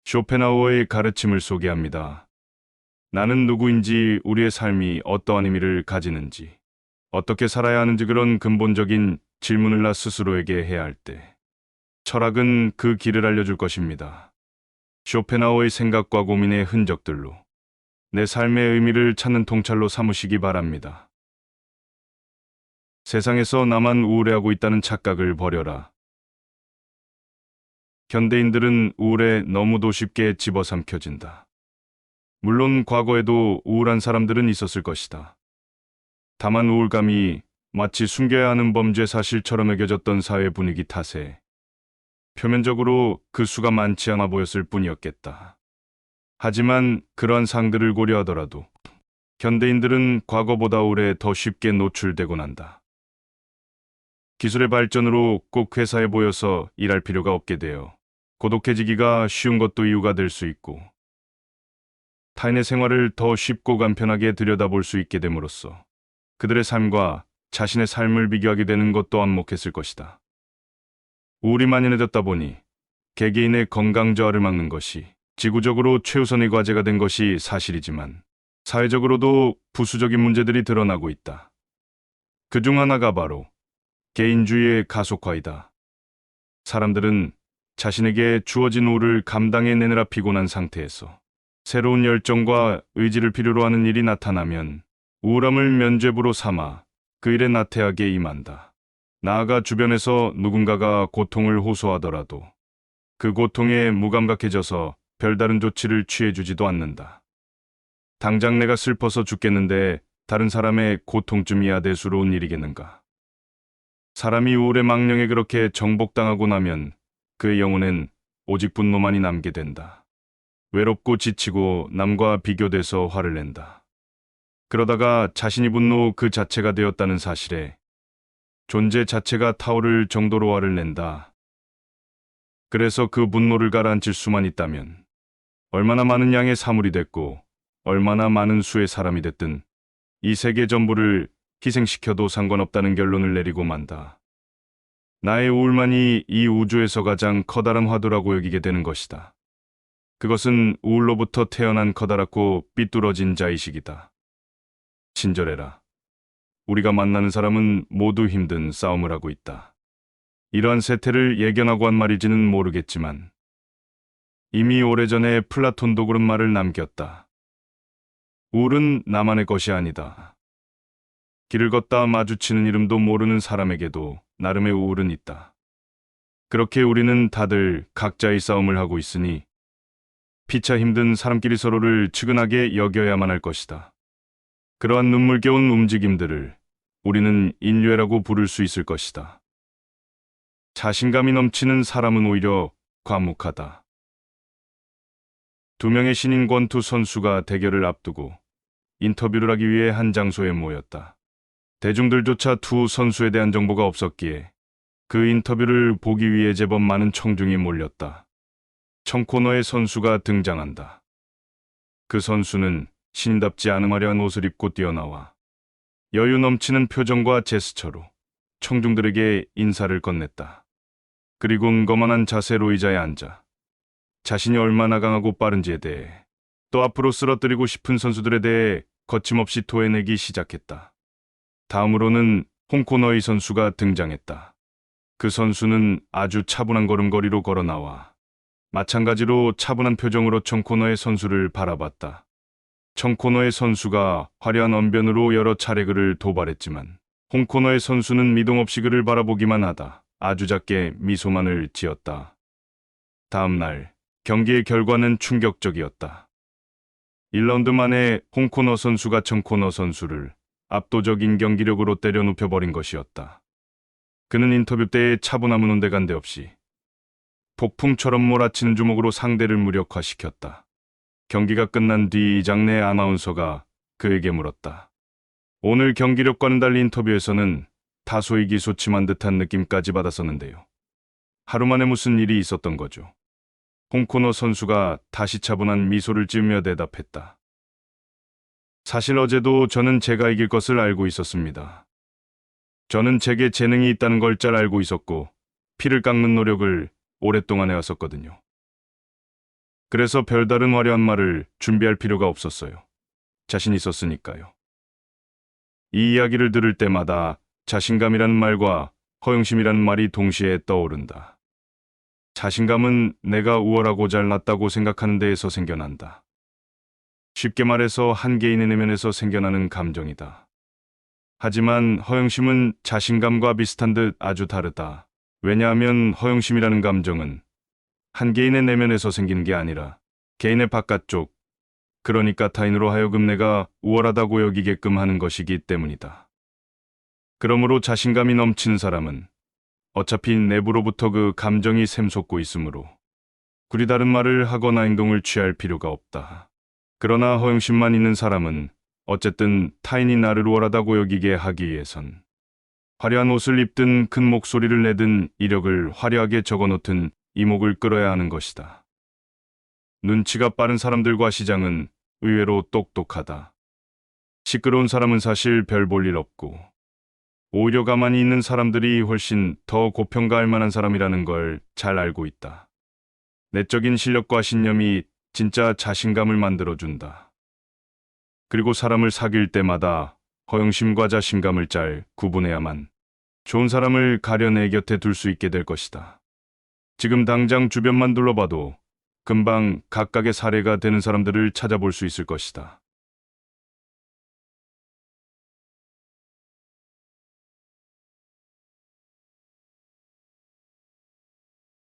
쇼펜하우어의 가르침을 소개합니다. 나는 누구인지, 우리의 삶이 어떠한 의미를 가지는지, 어떻게 살아야 하는지, 그런 근본적인 질문을 나 스스로에게 해야 할 때, 철학은 그 길을 알려줄 것입니다. 쇼펜하우어의 생각과 고민의 흔적들로 내 삶의 의미를 찾는 통찰로 삼으시기 바랍니다. 세상에서 나만 우울해하고 있다는 착각을 버려라. 현대인들은 우울에 너무도 쉽게 집어삼켜진다. 물론 과거에도 우울한 사람들은 있었을 것이다. 다만 우울감이 마치 숨겨야 하는 범죄 사실처럼 여겨졌던 사회 분위기 탓에 표면적으로 그 수가 많지 않아 보였을 뿐이었겠다. 하지만 그러한 상들을 고려하더라도 현대인들은 과거보다 우울에 더 쉽게 노출되곤 한다. 기술의 발전으로 꼭 회사에 모여서 일할 필요가 없게 되어 고독해지기가 쉬운 것도 이유가 될 수 있고, 타인의 생활을 더 쉽고 간편하게 들여다볼 수 있게 됨으로써 그들의 삶과 자신의 삶을 비교하게 되는 것도 안목했을 것이다. 우울이 만연해졌다 보니 개개인의 건강 저하를 막는 것이 지구적으로 최우선의 과제가 된 것이 사실이지만, 사회적으로도 부수적인 문제들이 드러나고 있다. 그중 하나가 바로 개인주의의 가속화이다. 사람들은 자신에게 주어진 우울을 감당해내느라 피곤한 상태에서 새로운 열정과 의지를 필요로 하는 일이 나타나면 우울함을 면죄부로 삼아 그 일에 나태하게 임한다. 나아가 주변에서 누군가가 고통을 호소하더라도 그 고통에 무감각해져서 별다른 조치를 취해주지도 않는다. 당장 내가 슬퍼서 죽겠는데 다른 사람의 고통쯤이야 대수로운 일이겠는가. 사람이 우울의 망령에 그렇게 정복당하고 나면 그의 영혼엔 오직 분노만이 남게 된다. 외롭고 지치고 남과 비교돼서 화를 낸다. 그러다가 자신이 분노 그 자체가 되었다는 사실에 존재 자체가 타오를 정도로 화를 낸다. 그래서 그 분노를 가라앉힐 수만 있다면 얼마나 많은 양의 사물이 됐고 얼마나 많은 수의 사람이 됐든 이 세계 전부를 희생시켜도 상관없다는 결론을 내리고 만다. 나의 우울만이 이 우주에서 가장 커다란 화두라고 여기게 되는 것이다. 그것은 우울로부터 태어난 커다랗고 삐뚤어진 자의식이다. 친절해라. 우리가 만나는 사람은 모두 힘든 싸움을 하고 있다. 이러한 세태를 예견하고 한 말일지는 모르겠지만 이미 오래전에 플라톤도 그런 말을 남겼다. 우울은 나만의 것이 아니다. 길을 걷다 마주치는 이름도 모르는 사람에게도 나름의 우울은 있다. 그렇게 우리는 다들 각자의 싸움을 하고 있으니 피차 힘든 사람끼리 서로를 측은하게 여겨야만 할 것이다. 그러한 눈물겨운 움직임들을 우리는 인류애라고 부를 수 있을 것이다. 자신감이 넘치는 사람은 오히려 과묵하다. 두 명의 신인 권투 선수가 대결을 앞두고 인터뷰를 하기 위해 한 장소에 모였다. 대중들조차 두 선수에 대한 정보가 없었기에 그 인터뷰를 보기 위해 제법 많은 청중이 몰렸다. 청코너의 선수가 등장한다. 그 선수는 신인답지 않음하려한 옷을 입고 뛰어나와 여유 넘치는 표정과 제스처로 청중들에게 인사를 건넸다. 그리고 응거만한 자세로 의자에 앉아 자신이 얼마나 강하고 빠른지에 대해, 또 앞으로 쓰러뜨리고 싶은 선수들에 대해 거침없이 토해내기 시작했다. 다음으로는 홍코너의 선수가 등장했다. 그 선수는 아주 차분한 걸음걸이로 걸어나와 마찬가지로 차분한 표정으로 청코너의 선수를 바라봤다. 청코너의 선수가 화려한 언변으로 여러 차례 그를 도발했지만 홍코너의 선수는 미동 없이 그를 바라보기만 하다 아주 작게 미소만을 지었다. 다음 날 경기의 결과는 충격적이었다. 1라운드 만에 홍코너 선수가 청코너 선수를 압도적인 경기력으로 때려 눕혀버린 것이었다. 그는 인터뷰 때의 차분함은 온데간데 없이 폭풍처럼 몰아치는 주먹으로 상대를 무력화시켰다. 경기가 끝난 뒤 이장내 아나운서가 그에게 물었다. 오늘 경기력과는 달리 인터뷰에서는 다소 의기소침한 듯한 느낌까지 받았었는데요. 하루 만에 무슨 일이 있었던 거죠? 홍코너 선수가 다시 차분한 미소를 지으며 대답했다. 사실 어제도 저는 제가 이길 것을 알고 있었습니다. 저는 제게 재능이 있다는 걸 잘 알고 있었고 피를 깎는 노력을 오랫동안 해왔었거든요. 그래서 별다른 화려한 말을 준비할 필요가 없었어요. 자신 있었으니까요. 이 이야기를 들을 때마다 자신감이란 말과 허영심이란 말이 동시에 떠오른다. 자신감은 내가 우월하고 잘났다고 생각하는 데에서 생겨난다. 쉽게 말해서 한계인의 내면에서 생겨나는 감정이다. 하지만 허영심은 자신감과 비슷한 듯 아주 다르다. 왜냐하면 허영심이라는 감정은 한계인의 내면에서 생기는 게 아니라 개인의 바깥쪽, 그러니까 타인으로 하여금 내가 우월하다고 여기게끔 하는 것이기 때문이다. 그러므로 자신감이 넘치는 사람은 어차피 내부로부터 그 감정이 샘솟고 있으므로 굳이 다른 말을 하거나 행동을 취할 필요가 없다. 그러나 허영심만 있는 사람은 어쨌든 타인이 나를 우월하다고 여기게 하기 위해선 화려한 옷을 입든 큰 목소리를 내든 이력을 화려하게 적어놓든 이목을 끌어야 하는 것이다. 눈치가 빠른 사람들과 시장은 의외로 똑똑하다. 시끄러운 사람은 사실 별 볼 일 없고 오히려 가만히 있는 사람들이 훨씬 더 고평가할 만한 사람이라는 걸 잘 알고 있다. 내적인 실력과 신념이 진짜 자신감을 만들어준다. 그리고 사람을 사귈 때마다 허영심과 자신감을 잘 구분해야만 좋은 사람을 가려내 곁에 둘 수 있게 될 것이다. 지금 당장 주변만 둘러봐도 금방 각각의 사례가 되는 사람들을 찾아볼 수 있을 것이다.